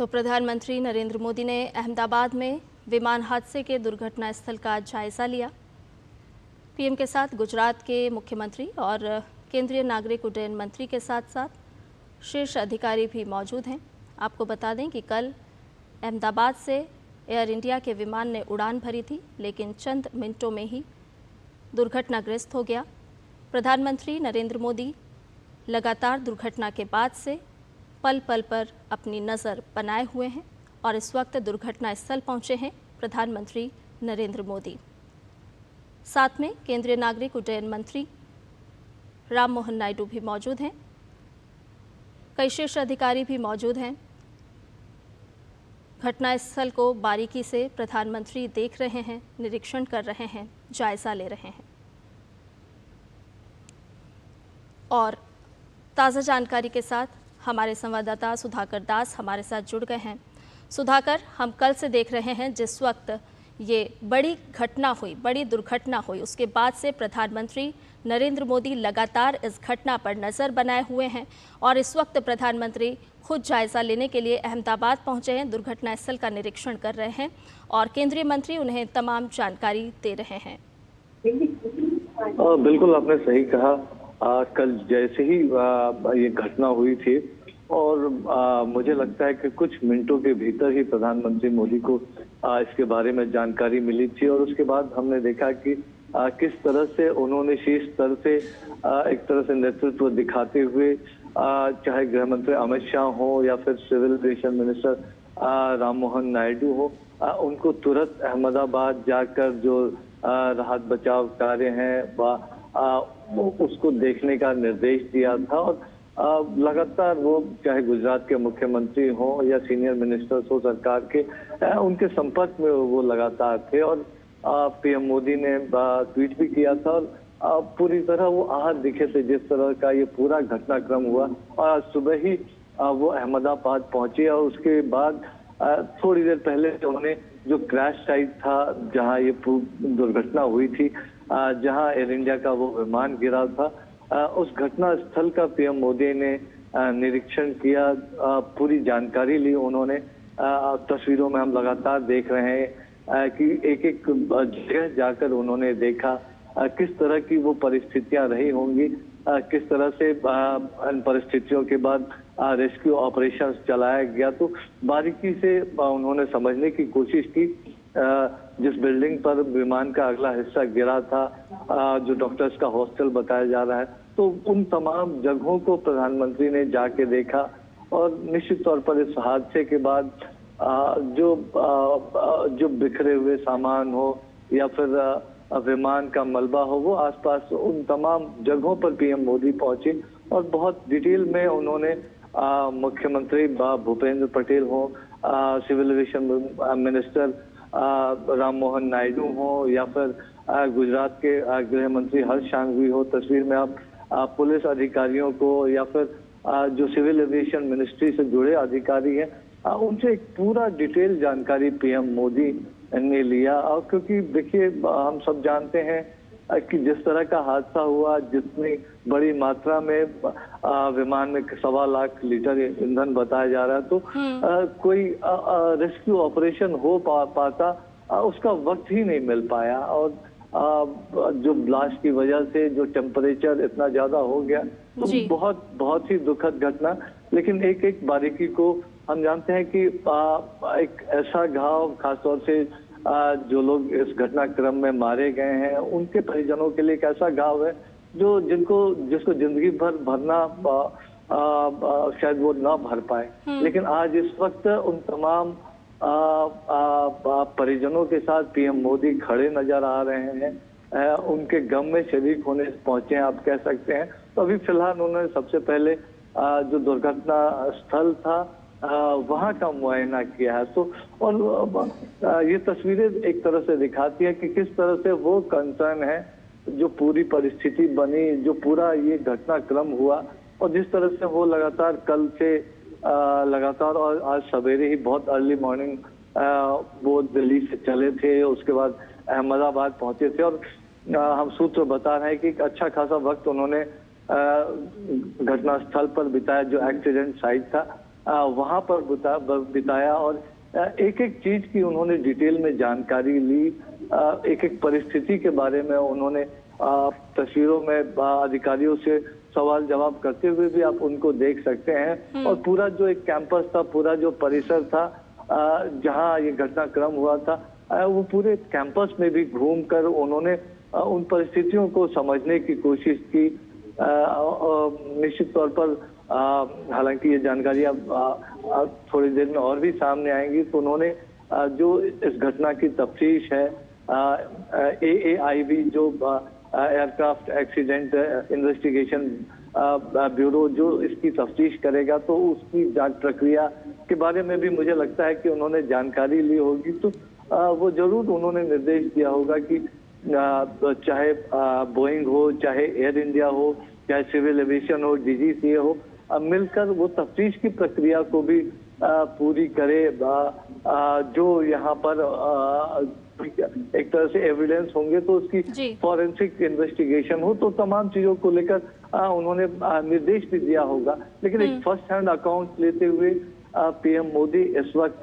तो प्रधानमंत्री नरेंद्र मोदी ने अहमदाबाद में विमान हादसे के दुर्घटना स्थल का जायजा लिया। पीएम के साथ गुजरात के मुख्यमंत्री और केंद्रीय नागरिक उड्डयन मंत्री के साथ साथ शीर्ष अधिकारी भी मौजूद हैं। आपको बता दें कि कल अहमदाबाद से एयर इंडिया के विमान ने उड़ान भरी थी, लेकिन चंद मिनटों में ही दुर्घटनाग्रस्त हो गया। प्रधानमंत्री नरेंद्र मोदी लगातार दुर्घटना के बाद से पल पल पर अपनी नज़र बनाए हुए हैं और इस वक्त दुर्घटना स्थल पहुंचे हैं प्रधानमंत्री नरेंद्र मोदी। साथ में केंद्रीय नागरिक उड्डयन मंत्री राम मोहन नायडू भी मौजूद हैं। कई शीर्ष अधिकारी भी मौजूद हैं। घटनास्थल को बारीकी से प्रधानमंत्री देख रहे हैं, निरीक्षण कर रहे हैं, जायजा ले रहे हैं। और ताज़ा जानकारी के साथ हमारे संवाददाता सुधाकर दास हमारे साथ जुड़ गए हैं। सुधाकर, हम कल से देख रहे हैं जिस वक्त ये बड़ी घटना हुई, बड़ी दुर्घटना हुई, उसके बाद से प्रधानमंत्री नरेंद्र मोदी लगातार इस घटना पर नज़र बनाए हुए हैं और इस वक्त प्रधानमंत्री खुद जायज़ा लेने के लिए अहमदाबाद पहुंचे हैं, दुर्घटना स्थल का निरीक्षण कर रहे हैं और केंद्रीय मंत्री उन्हें तमाम जानकारी दे रहे हैं। बिल्कुल, आपने सही कहा। कल जैसे ही ये घटना हुई थी और मुझे लगता है कि कुछ मिनटों के भीतर ही प्रधानमंत्री मोदी को इसके बारे में जानकारी मिली थी और उसके बाद हमने देखा कि किस तरह से उन्होंने शीर्ष स्तर से एक तरह से नेतृत्व दिखाते हुए चाहे गृह मंत्री अमित शाह हो या फिर civil aviation minister Ram Mohan Naidu हो, उनको तुरंत अहमदाबाद जाकर जो राहत बचाव कार्य हैं उसको देखने का निर्देश दिया था और लगातार वो चाहे गुजरात के मुख्यमंत्री हो या सीनियर मिनिस्टर्स हो सरकार के, उनके संपर्क में वो लगातार थे और पीएम मोदी ने ट्वीट भी किया था और पूरी तरह वो आहत दिखे थे जिस तरह का ये पूरा घटनाक्रम हुआ। और सुबह ही वो अहमदाबाद पहुंचे और उसके बाद थोड़ी देर पहले उन्होंने जो क्रैश साइट था जहां ये दुर्घटना हुई थी, जहां एयर इंडिया का वो विमान गिरा था, उस घटना स्थल का पीएम मोदी ने निरीक्षण किया, पूरी जानकारी ली उन्होंने। तस्वीरों में हम लगातार देख रहे हैं कि एक एक जगह जाकर उन्होंने देखा किस तरह की वो परिस्थितियां रही होंगी, किस तरह से इन परिस्थितियों के बाद रेस्क्यू ऑपरेशंस चलाया गया। तो बारीकी से उन्होंने समझने की कोशिश की। जिस बिल्डिंग पर विमान का अगला हिस्सा गिरा था, जो डॉक्टर्स का हॉस्टल बताया जा रहा है, तो उन तमाम जगहों को प्रधानमंत्री ने जाके देखा और निश्चित तौर पर इस हादसे के बाद जो बिखरे हुए सामान हो या फिर विमान का मलबा हो, वो आसपास उन तमाम जगहों पर पीएम मोदी पहुंचे और बहुत डिटेल में उन्होंने मुख्यमंत्री भूपेंद्र पटेल हो, civil aviation minister Ram Mohan Naidu हो या फिर गुजरात के गृह मंत्री हर्ष सांघवी हो, तस्वीर में आप पुलिस अधिकारियों को या फिर जो सिविल एविएशन मिनिस्ट्री से जुड़े अधिकारी हैं, उनसे एक पूरा डिटेल जानकारी पीएम मोदी ने लिया। और क्योंकि देखिए, हम सब जानते हैं कि जिस तरह का हादसा हुआ, जितनी बड़ी मात्रा में विमान में 1.25 लाख लीटर ईंधन बताया जा रहा है, तो कोई रेस्क्यू ऑपरेशन हो पाता उसका वक्त ही नहीं मिल पाया। और जो ब्लास्ट की वजह से जो टेम्परेचर इतना ज्यादा हो गया, तो बहुत ही दुखद घटना। लेकिन एक एक बारीकी को हम जानते हैं कि एक ऐसा घाव, खासतौर से जो लोग इस घटनाक्रम में मारे गए हैं, उनके परिजनों के लिए एक ऐसा घाव है जिसको जिंदगी भर भरना शायद वो ना भर पाए। लेकिन आज इस वक्त उन तमाम परिजनों के साथ पीएम मोदी खड़े नजर आ रहे हैं, उनके गम में शरीक होने पहुंचे हैं, आप कह सकते हैं। तो अभी फिलहाल उन्होंने सबसे पहले जो दुर्घटना स्थल था वहां का मुआयना किया है। तो और ये तस्वीरें एक तरह से दिखाती है कि किस तरह से वो कंसर्न है, जो पूरी परिस्थिति बनी, जो पूरा ये घटनाक्रम हुआ और जिस तरह से वो लगातार कल से लगातार और आज सवेरे ही बहुत अर्ली मॉर्निंग वो दिल्ली से चले थे, उसके बाद अहमदाबाद पहुंचे थे और हम सूत्र बता रहे हैं कि एक अच्छा खासा वक्त उन्होंने घटनास्थल पर बिताया, जो एक्सीडेंट साइट था। वहां पर बिताया और एक एक चीज की उन्होंने डिटेल में जानकारी ली। एक एक परिस्थिति के बारे में उन्होंने तस्वीरों में अधिकारियों से सवाल जवाब करते हुए भी आप उनको देख सकते हैं। और पूरा जो एक कैंपस था, पूरा जो परिसर था जहां ये घटनाक्रम हुआ था, वो पूरे कैंपस में भी घूमकर उन्होंने उन परिस्थितियों को समझने की कोशिश की। निश्चित तौर पर हालांकि ये जानकारी अब थोड़ी देर में और भी सामने आएंगी, तो उन्होंने जो इस घटना की तफ्तीश है, AAIB जो एयरक्राफ्ट एक्सीडेंट इन्वेस्टिगेशन ब्यूरो जो इसकी तफ्तीश करेगा, तो उसकी जांच प्रक्रिया के बारे में भी मुझे लगता है कि उन्होंने जानकारी ली होगी। तो वो जरूर उन्होंने निर्देश दिया होगा कि चाहे बोइंग हो, चाहे एयर इंडिया हो, चाहे सिविल एविएशन हो, DGCA हो, मिलकर वो तफ्तीश की प्रक्रिया को भी पूरी करे। जो यहाँ पर एक तरह से एविडेंस होंगे तो उसकी फॉरेंसिक इन्वेस्टिगेशन हो, तो तमाम चीजों को लेकर उन्होंने निर्देश भी दिया होगा। लेकिन एक फर्स्ट हैंड अकाउंट लेते हुए PM मोदी इस वक्त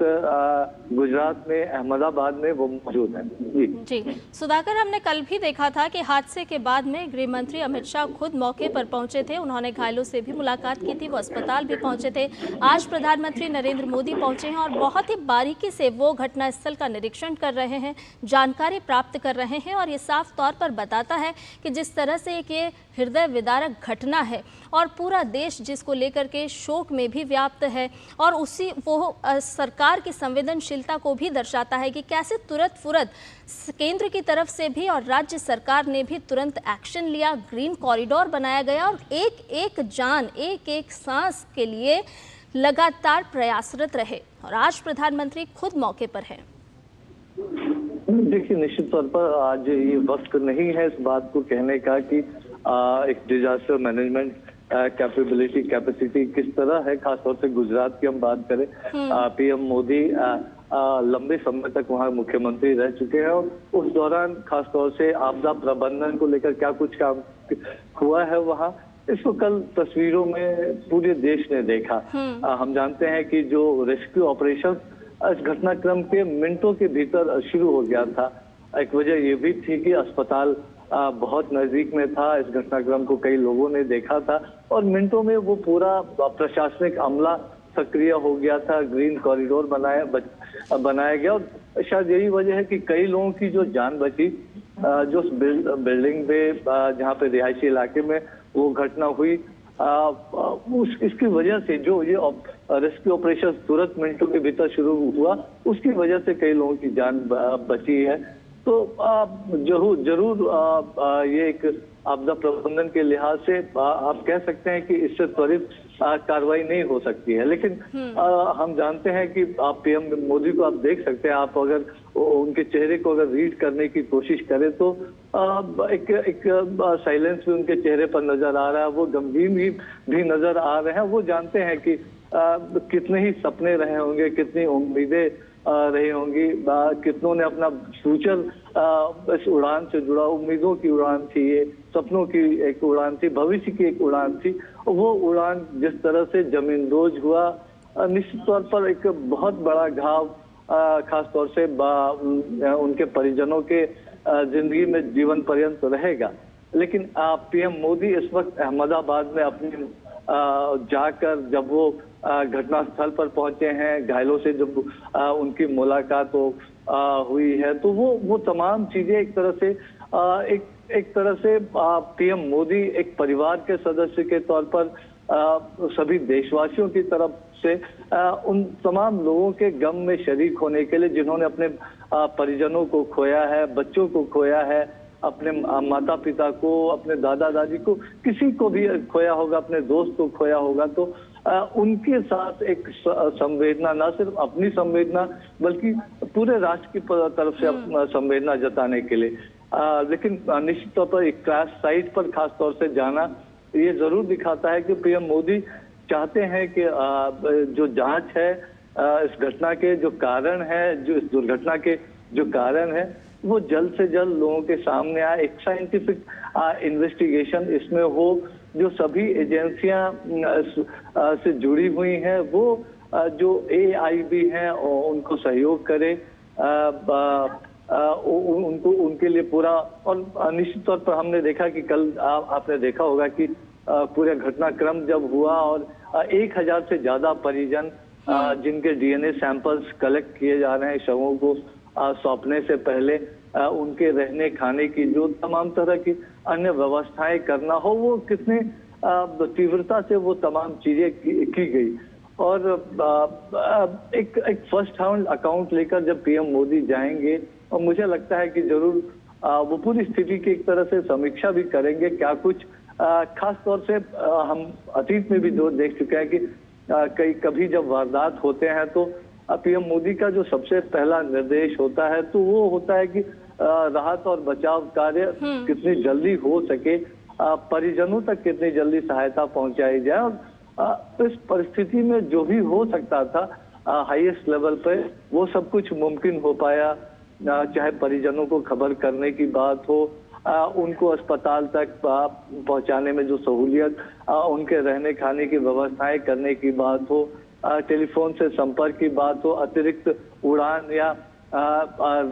गुजरात में अहमदाबाद में वो मौजूद हैं। जी सुधाकर, हमने कल भी देखा था कि हादसे के बाद में गृह मंत्री अमित शाह खुद मौके पर पहुंचे थे। उन्होंने घायलों से भी मुलाकात की थी, वो अस्पताल भी पहुंचे थे। आज प्रधानमंत्री नरेंद्र मोदी पहुंचे हैं और बहुत ही बारीकी से वो घटनास्थल का निरीक्षण कर रहे हैं, जानकारी प्राप्त कर रहे हैं। और ये साफ तौर पर बताता है कि जिस तरह से एक ये हृदय विदारक घटना है और पूरा देश जिसको लेकर के शोक में भी व्याप्त है, और उसी वो सरकार की संवेदनशीलता को भी दर्शाता है कि कैसे तुरंत केंद्र की तरफ से भी और राज्य सरकार ने भी तुरंत एक्शन लिया। ग्रीन कॉरिडोर बनाया गया और एक एक जान, एक एक सांस के लिए लगातार प्रयासरत रहे, और आज प्रधानमंत्री खुद मौके पर हैं। देखिए, निश्चित तौर पर आज ये वक्त नहीं है इस बात को कहने का कि एक डिजास्टर मैनेजमेंट कैपेसिटी किस तरह है, खासतौर से गुजरात की हम बात करें। PM मोदी लंबे समय तक वहाँ मुख्यमंत्री रह चुके हैं और उस दौरान खासतौर से आपदा प्रबंधन को लेकर क्या कुछ काम हुआ है वहाँ, इसको कल तस्वीरों में पूरे देश ने देखा। हम जानते हैं कि जो रेस्क्यू ऑपरेशन इस घटनाक्रम के मिनटों के भीतर शुरू हो गया था। एक वजह ये भी थी कि अस्पताल बहुत नजदीक में था, इस घटनाक्रम को कई लोगों ने देखा था और मिनटों में वो पूरा प्रशासनिक अमला सक्रिय हो गया था। ग्रीन कॉरिडोर बनाया गया और शायद यही वजह है कि कई लोगों की जो जान बची। जो बिल्डिंग में जहाँ पे रिहायशी इलाके में वो घटना हुई, इसकी वजह से जो ये रेस्क्यू ऑपरेशन तुरंत मिनटों के भीतर शुरू हुआ, उसकी वजह से कई लोगों की जान बची है। तो जरूर ये एक आपदा प्रबंधन के लिहाज से आप कह सकते हैं कि इससे त्वरित कार्रवाई नहीं हो सकती है। लेकिन हम जानते हैं कि आप PM मोदी को आप देख सकते हैं, आप अगर उनके चेहरे को अगर रीड करने की कोशिश करें तो एक साइलेंस भी उनके चेहरे पर नजर आ रहा है, वो गंभीर भी नजर आ रहे हैं। वो जानते हैं कि कितने ही सपने रहे होंगे, कितनी उम्मीदें रही होंगी, कितनों ने अपना फ्यूचर इस उड़ान से जुड़ा, उम्मीदों की उड़ान थी, ये सपनों की एक उड़ान थी, भविष्य की एक उड़ान थी। वो उड़ान जिस तरह से जमींदोज हुआ, निश्चित तौर पर एक बहुत बड़ा घाव खास तौर से उनके परिजनों के जिंदगी में जीवन पर्यंत रहेगा। लेकिन PM मोदी इस वक्त अहमदाबाद में अपनी जाकर जब वो घटनास्थल पर पहुंचे हैं, घायलों से जब उनकी मुलाकात हुई है, तो वो तमाम चीजें एक तरह से PM मोदी एक परिवार के सदस्य के तौर पर सभी देशवासियों की तरफ से उन तमाम लोगों के गम में शरीक होने के लिए जिन्होंने अपने परिजनों को खोया है, बच्चों को खोया है, अपने माता पिता को, अपने दादा दादी को, किसी को भी खोया होगा, अपने दोस्त को खोया होगा, तो उनके साथ एक संवेदना, ना सिर्फ अपनी संवेदना बल्कि पूरे राष्ट्र की तरफ से संवेदना जताने के लिए। लेकिन निश्चित तौर पर एक क्रैश साइट पर खास तौर से जाना ये जरूर दिखाता है कि PM मोदी चाहते हैं कि जो जांच है इस घटना के जो कारण है, जो इस दुर्घटना के जो कारण है, वो जल्द से जल्द लोगों के सामने आए, एक साइंटिफिक इन्वेस्टिगेशन इसमें हो, जो सभी एजेंसियां से जुड़ी हुई हैं वो जो AIB हैं उनको सहयोग करे, उनको उनके लिए पूरा। और निश्चित तौर पर हमने देखा कि कल आपने देखा होगा कि पूरा घटनाक्रम जब हुआ और 1000 से ज्यादा परिजन जिनके DNA सैंपल्स कलेक्ट किए जा रहे हैं शवों को सौंपने से पहले, उनके रहने खाने की जो तमाम तरह की अन्य व्यवस्थाएं करना हो, वो कितने तीव्रता से वो तमाम चीजें की गई। और एक फर्स्ट हैंड अकाउंट लेकर जब PM मोदी जाएंगे, और मुझे लगता है कि जरूर वो पूरी स्थिति की एक तरह से समीक्षा भी करेंगे। क्या कुछ खास तौर से हम अतीत में भी देख चुके हैं कि कभी जब वारदात होते हैं तो PM मोदी का जो सबसे पहला निर्देश होता है तो वो होता है कि राहत और बचाव कार्य कितनी जल्दी हो सके, परिजनों तक कितनी जल्दी सहायता पहुंचाई जाए। और इस परिस्थिति में जो भी हो सकता था हाईएस्ट लेवल पे, वो सब कुछ मुमकिन हो पाया। चाहे परिजनों को खबर करने की बात हो, उनको अस्पताल तक पहुंचाने में जो सहूलियत, उनके रहने खाने की व्यवस्थाएं करने की बात हो, टेलीफोन से संपर्क की बात हो, अतिरिक्त उड़ान या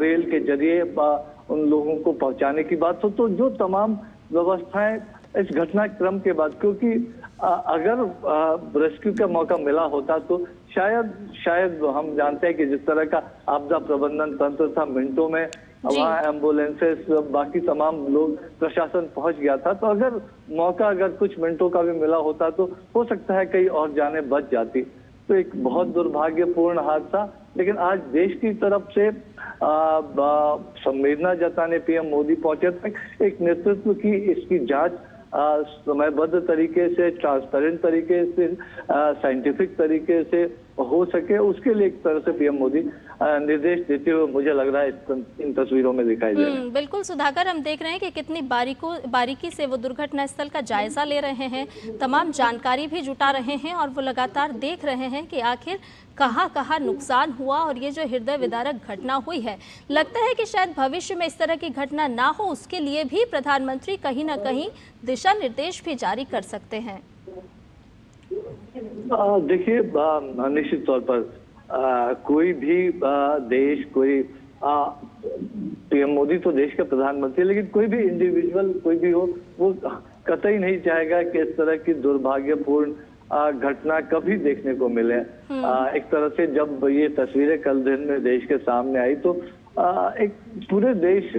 रेल के जरिए उन लोगों को पहुंचाने की बात हो, तो जो तमाम व्यवस्थाएं इस घटनाक्रम के बाद, क्योंकि अगर रेस्क्यू का मौका मिला होता तो शायद हम जानते हैं कि जिस तरह का आपदा प्रबंधन तंत्र था, मिनटों में वहाँ एम्बुलेंसेस बाकी तमाम लोग प्रशासन पहुंच गया था। तो अगर कुछ मिनटों का भी मिला होता तो हो सकता है कई और जानें बच जाती। तो एक बहुत दुर्भाग्यपूर्ण हादसा, लेकिन आज देश की तरफ से संवेदना जताने PM मोदी पहुंचे, एक नेतृत्व की इसकी जांच समयबद्ध तरीके से, ट्रांसपेरेंट तरीके से, साइंटिफिक तरीके से हो सके, उसके लिए एक तरह से PM मोदी निर्देश देते हुए मुझे लग रहा है इन तस्वीरों में दिखाई दे रहे हैं। बिल्कुल सुधाकर, हम देख रहे हैं कि कितनी बारीकी से वो दुर्घटना स्थल का जायजा ले रहे हैं, तमाम जानकारी भी जुटा रहे हैं और वो लगातार देख रहे हैं कि आखिर कहाँ कहाँ नुकसान हुआ। और ये जो हृदय विदारक घटना हुई है, लगता है कि शायद भविष्य में इस तरह की घटना ना हो, उसके लिए भी प्रधानमंत्री कहीं ना कहीं दिशा निर्देश भी जारी कर सकते हैं। देखिए, निश्चित तौर पर कोई भी देश, कोई PM मोदी तो देश के प्रधानमंत्री, लेकिन कोई भी इंडिविजुअल कोई भी हो, वो कतई नहीं चाहेगा कि इस तरह की दुर्भाग्यपूर्ण घटना कभी देखने को मिले। एक तरह से जब ये तस्वीरें कल दिन में देश के सामने आई तो एक पूरे देश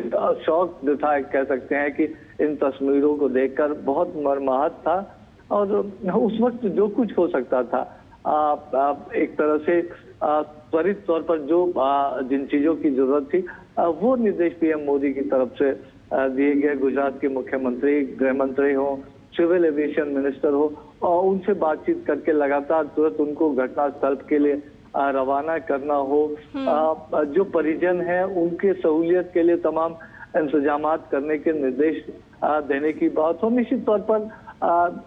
शॉक था, कह सकते हैं कि इन तस्वीरों को देखकर बहुत मर्माहत था। और उस वक्त जो कुछ हो सकता था, एक तरह से त्वरित तौर पर जो जिन चीजों की जरूरत थी वो निर्देश PM मोदी की तरफ से दिए गए। गुजरात के मुख्यमंत्री, गृह मंत्री हो, सिविल एविएशन मिनिस्टर हो, और उनसे बातचीत करके लगातार तुरंत उनको घटनास्थल के लिए रवाना करना हो। जो परिजन हैं उनके सहूलियत के लिए तमाम इंतजामात करने के निर्देश देने की बात हो। निश्चित तौर पर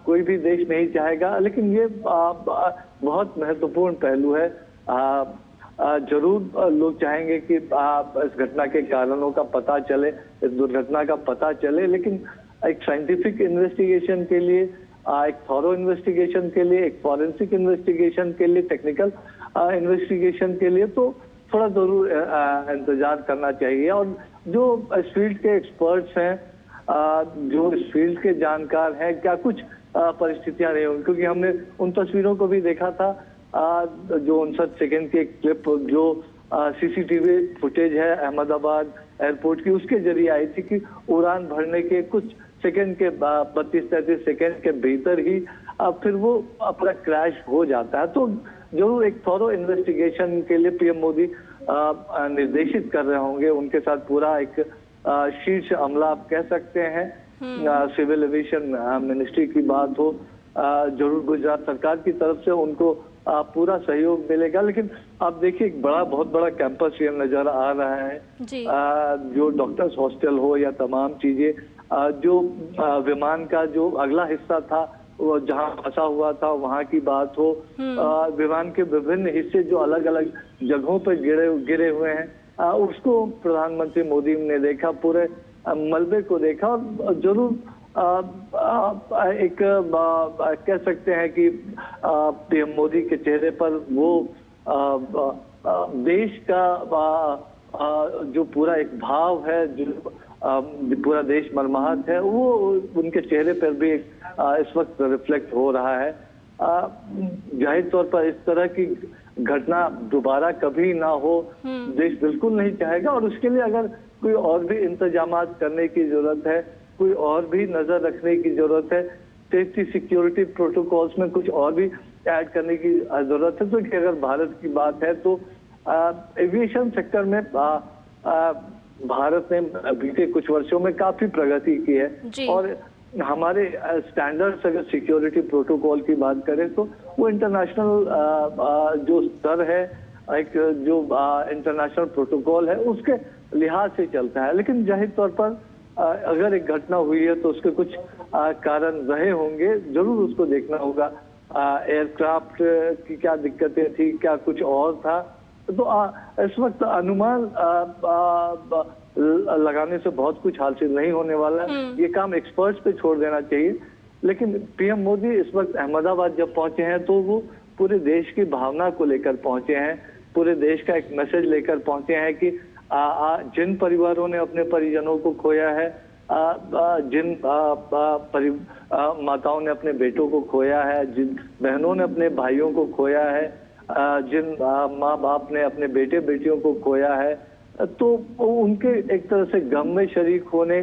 कोई भी देश नहीं चाहेगा, लेकिन ये बहुत महत्वपूर्ण पहलू है। जरूर लोग चाहेंगे कि इस घटना के कारणों का पता चले, इस दुर्घटना का पता चले, लेकिन एक साइंटिफिक इन्वेस्टिगेशन के लिए, एक थॉरो इन्वेस्टिगेशन के लिए, एक फॉरेंसिक इन्वेस्टिगेशन के लिए, टेक्निकल इन्वेस्टिगेशन के लिए तो थोड़ा जरूर इंतजार करना चाहिए। और जो इस फील्ड के एक्सपर्ट्स हैं, जो इस फील्ड के जानकार हैं, क्या कुछ परिस्थितियां रही होंगी, क्योंकि हमने उन तस्वीरों को भी देखा था जो 59 सेकेंड की एक क्लिप जो CCTV फुटेज है अहमदाबाद एयरपोर्ट की, उसके जरिए आई थी कि उड़ान भरने के कुछ सेकंड के 32-33 सेकंड के भीतर ही फिर वो अपना क्रैश हो जाता है। तो जरूर एक थॉरो इन्वेस्टिगेशन के लिए PM मोदी निर्देशित कर रहे होंगे। उनके साथ पूरा एक शीर्ष अमला आप कह सकते हैं, सिविल एविएशन मिनिस्ट्री की बात हो, जरूर गुजरात सरकार की तरफ से उनको पूरा सहयोग मिलेगा। लेकिन आप देखिए, एक बहुत बड़ा कैंपस ये नजर आ रहा है जी। जो डॉक्टर्स हॉस्टल हो या तमाम चीजें, जो विमान का जो अगला हिस्सा था वो जहां फंसा हुआ था वहां की बात हो, विमान के विभिन्न हिस्से जो अलग अलग जगहों पर गिरे हुए हैं, उसको प्रधानमंत्री मोदी ने देखा, पूरे मलबे को देखा। और जरूर कह सकते हैं कि पीएम मोदी के चेहरे पर वो देश का जो पूरा एक भाव है, जो पूरा देश मर्माहत है, वो उनके चेहरे पर भी इस वक्त रिफ्लेक्ट हो रहा है। जाहिर तौर पर इस तरह की घटना दोबारा कभी ना हो, देश बिल्कुल नहीं चाहेगा, और उसके लिए अगर कोई और भी इंतजामात करने की जरूरत है, कोई और भी नजर रखने की जरूरत है, सेफ्टी सिक्योरिटी प्रोटोकॉल्स में कुछ और भी ऐड करने की जरूरत है। तो कि अगर भारत की बात है तो एविएशन सेक्टर में भारत ने बीते कुछ वर्षों में काफी प्रगति की है, और हमारे स्टैंडर्ड्स अगर सिक्योरिटी प्रोटोकॉल की बात करें तो वो इंटरनेशनल जो स्तर है, एक जो इंटरनेशनल प्रोटोकॉल है उसके लिहाज से चलता है। लेकिन जाहिर तौर पर अगर एक घटना हुई है तो उसके कुछ कारण रहे होंगे, जरूर उसको देखना होगा। एयरक्राफ्ट की क्या दिक्कतें थी, क्या कुछ और था, तो इस वक्त अनुमान लगाने से बहुत कुछ हासिल नहीं होने वाला है। ये काम एक्सपर्ट्स पे छोड़ देना चाहिए। लेकिन पीएम मोदी इस वक्त अहमदाबाद जब पहुंचे हैं तो वो पूरे देश की भावना को लेकर पहुंचे हैं, पूरे देश का एक मैसेज लेकर पहुंचे हैं कि जिन परिवारों ने अपने परिजनों को खोया है, जिन माताओं ने अपने बेटों को खोया है, जिन बहनों ने अपने भाइयों को खोया है, जिन माँ बाप ने अपने बेटे बेटियों को खोया है, तो उनके एक तरह से गम में शरीक होने,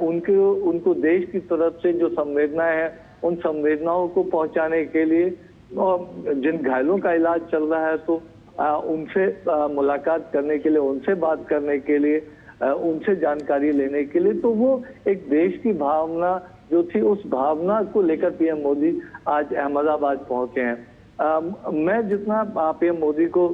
उनको देश की तरफ से जो संवेदनाएं हैं उन संवेदनाओं को पहुंचाने के लिए, और जिन घायलों का इलाज चल रहा है तो उनसे मुलाकात करने के लिए, उनसे बात करने के लिए, उनसे जानकारी लेने के लिए, तो वो एक देश की भावना जो थी उस भावना को लेकर पीएम मोदी आज अहमदाबाद पहुंचे हैं। मैं जितना पीएम मोदी को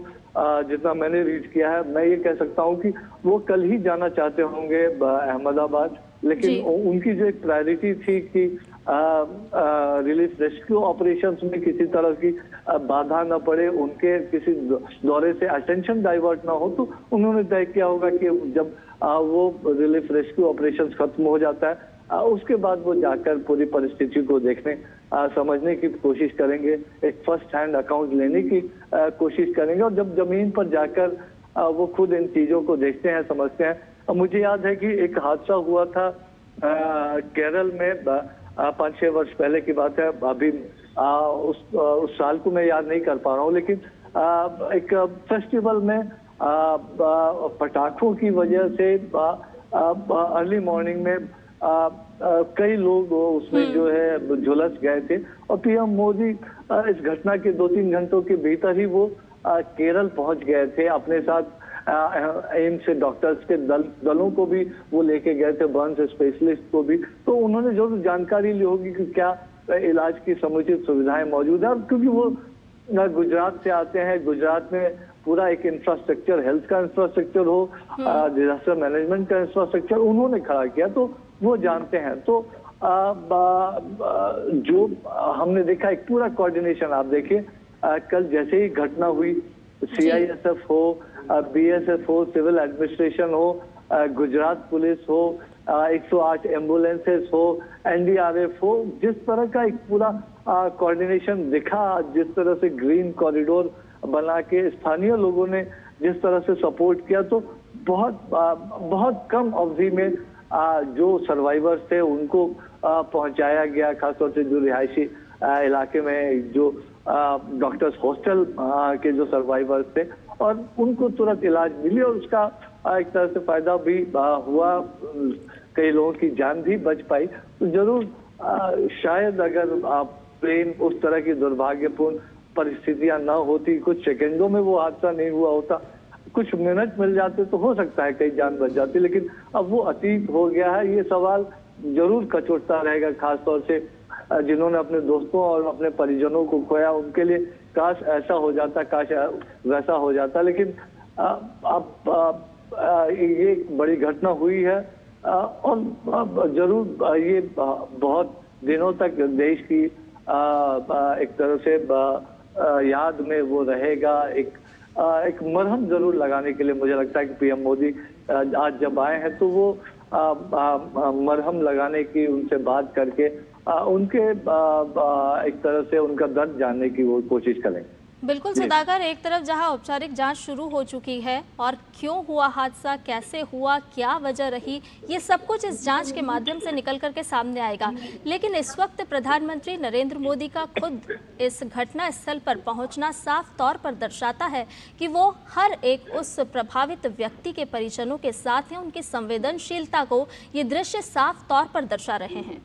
जितना मैंने रीड किया है, मैं ये कह सकता हूं कि वो कल ही जाना चाहते होंगे अहमदाबाद, लेकिन उनकी जो एक प्रायोरिटी थी कि रिलीफ रेस्क्यू ऑपरेशंस में किसी तरह की बाधा न पड़े, उनके किसी दौरे से अटेंशन डाइवर्ट ना हो, तो उन्होंने तय किया होगा कि जब वो रिलीफ रेस्क्यू ऑपरेशंस खत्म हो जाता है उसके बाद वो जाकर पूरी परिस्थिति को देखने समझने की कोशिश करेंगे, एक फर्स्ट हैंड अकाउंट लेने की कोशिश करेंगे, और जब जमीन पर जाकर वो खुद इन चीजों को देखते हैं, समझते हैं। मुझे याद है कि एक हादसा हुआ था केरल में 5-6 वर्ष पहले की बात है, अभी उस साल को मैं याद नहीं कर पा रहा हूँ, लेकिन एक फेस्टिवल में पटाखों की वजह से अर्ली मॉर्निंग में कई लोग उसमें जो है झुलस गए थे, और पीएम मोदी इस घटना के 2-3 घंटों के भीतर ही वो केरल पहुंच गए थे। अपने साथ एम्स से डॉक्टर्स के दलों को भी वो लेके गए थे, बर्न्स स्पेशलिस्ट को भी, तो उन्होंने जरूर जानकारी ली होगी कि क्या इलाज की समुचित सुविधाएं मौजूद है। क्योंकि वो गुजरात से आते हैं, गुजरात में पूरा एक इंफ्रास्ट्रक्चर, हेल्थ का इंफ्रास्ट्रक्चर हो, डिजास्टर मैनेजमेंट का इंफ्रास्ट्रक्चर उन्होंने खड़ा किया, तो वो जानते हैं। तो जो हमने देखा एक पूरा कोऑर्डिनेशन, आप देखिए कल जैसे ही घटना हुई, सीआईएसएफ हो, बीएसएफ हो, सिविल एडमिनिस्ट्रेशन हो, गुजरात पुलिस हो, 108 एम्बुलेंसेस हो, एनडीआरएफ हो, जिस तरह का एक पूरा कोऑर्डिनेशन दिखा, जिस तरह से ग्रीन कॉरिडोर बना के स्थानीय लोगों ने जिस तरह से सपोर्ट किया, तो बहुत कम अवधि में जो सर्वाइवर्स थे उनको पहुंचाया गया, खासतौर से जो रिहायशी इलाके में जो डॉक्टर्स हॉस्टल के जो सर्वाइवर्स थे, और उनको तुरंत इलाज मिली, और उसका एक तरह से फायदा भी हुआ, कई लोगों की जान भी बच पाई। तो जरूर शायद अगर प्लेन उस तरह की दुर्भाग्यपूर्ण परिस्थितियां न होती, कुछ सेकंडों में वो हादसा नहीं हुआ होता, कुछ मिनट मिल जाते तो हो सकता है कई जान बच जाती, लेकिन अब वो अतीत हो गया है। ये सवाल जरूर कचोटता रहेगा, खासतौर से जिन्होंने अपने दोस्तों और अपने परिजनों को खोया, उनके लिए काश ऐसा हो जाता, काश वैसा हो जाता। लेकिन अब ये बड़ी घटना हुई है, और जरूर ये बहुत दिनों तक देश की एक तरह से याद में वो रहेगा। एक मरहम जरूर लगाने के लिए मुझे लगता है कि पीएम मोदी आज जब आए हैं तो वो मरहम लगाने की, उनसे बात करके उनके एक तरह से उनका दर्द जानने की वो कोशिश करेंगे। बिल्कुल सुधाकर, एक तरफ जहां औपचारिक जांच शुरू हो चुकी है और क्यों हुआ हादसा, कैसे हुआ, क्या वजह रही, ये सब कुछ इस जांच के माध्यम से निकल करके सामने आएगा। लेकिन इस वक्त प्रधानमंत्री नरेंद्र मोदी का खुद इस घटना स्थल पर पहुंचना साफ तौर पर दर्शाता है कि वो हर एक उस प्रभावित व्यक्ति के परिजनों के साथ हैं। उनकी संवेदनशीलता को ये दृश्य साफ तौर पर दर्शा रहे हैं।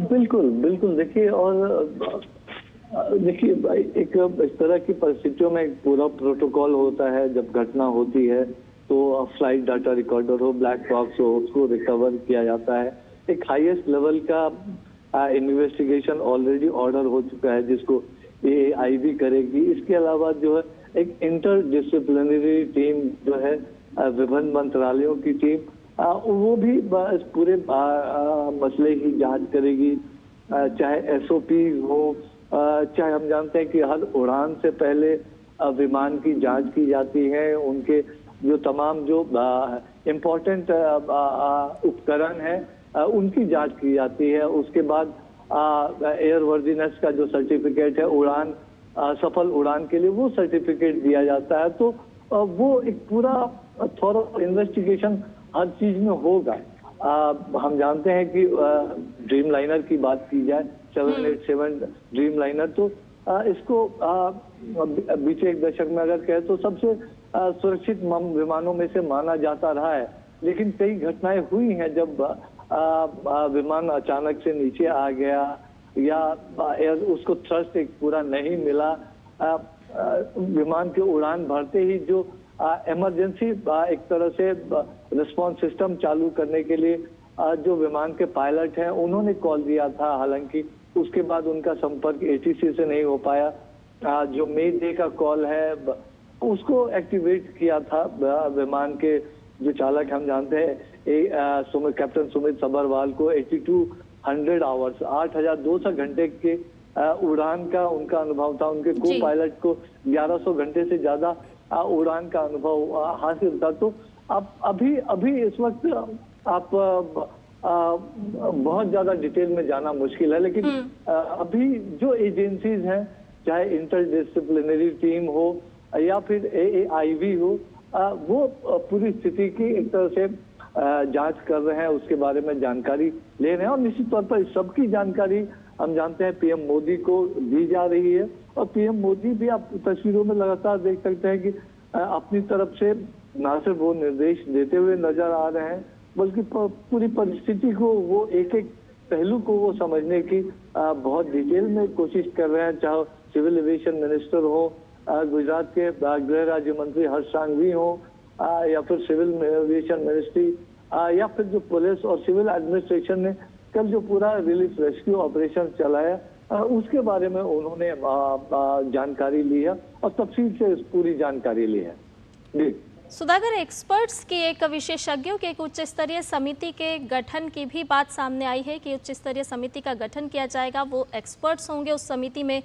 बिल्कुल बिल्कुल, देखिए, और देखिए भाई, एक इस तरह की परिस्थितियों में एक पूरा प्रोटोकॉल होता है। जब घटना होती है तो फ्लाइट डाटा रिकॉर्डर हो, ब्लैक बॉक्स हो, उसको रिकवर किया जाता है। एक हाईएस्ट लेवल का इन्वेस्टिगेशन ऑलरेडी ऑर्डर हो चुका है, जिसको AAIB करेगी। इसके अलावा जो है एक इंटर डिसिप्लिनरी टीम जो है, विभिन्न मंत्रालयों की टीम, वो भी इस पूरे मसले की जांच करेगी। चाहे SOP हो, चाहे हम जानते हैं कि हर उड़ान से पहले विमान की जांच की जाती है, उनके जो तमाम जो इम्पोर्टेंट उपकरण है उनकी जांच की जाती है। उसके बाद एयरवर्दीनेस का जो सर्टिफिकेट है, उड़ान सफल उड़ान के लिए, वो सर्टिफिकेट दिया जाता है। तो वो एक पूरा थॉरो इन्वेस्टिगेशन हर चीज में होगा। हम जानते हैं कि ड्रीम लाइनर की बात की जाए, 787 ड्रीम लाइनर, तो इसको बीते एक दशक में अगर कहें तो सबसे सुरक्षित विमानों में से माना जाता रहा है। लेकिन कई घटनाएं हुई हैं जब विमान अचानक से नीचे आ गया या उसको थ्रस्ट एक पूरा नहीं मिला। विमान के उड़ान भरते ही जो इमरजेंसी एक तरह से रिस्पॉन्स सिस्टम चालू करने के लिए जो विमान के पायलट हैं उन्होंने कॉल दिया था, हालांकि उसके बाद उनका संपर्क ATC से नहीं हो पाया। जो मे डे का कॉल है उसको एक्टिवेट किया था विमान के जो चालक, हम जानते हैं कैप्टन सुमित सबरवाल को 8200 आवर्स, 8200 घंटे के उड़ान का उनका अनुभव था। उनके को पायलट को 1100 घंटे से ज्यादा उड़ान का अनुभव हासिल था। तो अब अभी इस वक्त आप बहुत ज्यादा डिटेल में जाना मुश्किल है, लेकिन अभी जो एजेंसीज हैं, चाहे इंटरडिसिप्लिनरी टीम हो या फिर AAIB हो, वो पूरी स्थिति की एक तरह से जांच कर रहे हैं, उसके बारे में जानकारी ले रहे हैं। और निश्चित तौर पर इस सबकी जानकारी हम जानते हैं PM मोदी को दी जा रही है। और PM मोदी भी आप तस्वीरों में लगातार देख सकते हैं कि अपनी तरफ से न सिर्फ वो निर्देश देते हुए नजर आ रहे हैं, बल्कि पूरी परिस्थिति को, वो एक एक पहलू को वो समझने की बहुत डिटेल में कोशिश कर रहे हैं। चाहे सिविल एविएशन मिनिस्टर हो, गुजरात के गृह राज्य मंत्री हर्ष सांघवी हो, या फिर सिविल एविएशन मिनिस्ट्री, या फिर जो पुलिस और सिविल एडमिनिस्ट्रेशन ने कल जो पूरा रिलीफ रेस्क्यू ऑपरेशन चलाया, उसके बारे में उन्होंने जानकारी ली है और तफसील से इस पूरी जानकारी ली है। जी सुधाकर, एक्सपर्ट्स की, एक विशेषज्ञों के एक उच्च स्तरीय समिति के गठन की भी बात सामने आई है कि उच्च स्तरीय समिति का गठन किया जाएगा। वो एक्सपर्ट्स होंगे उस समिति में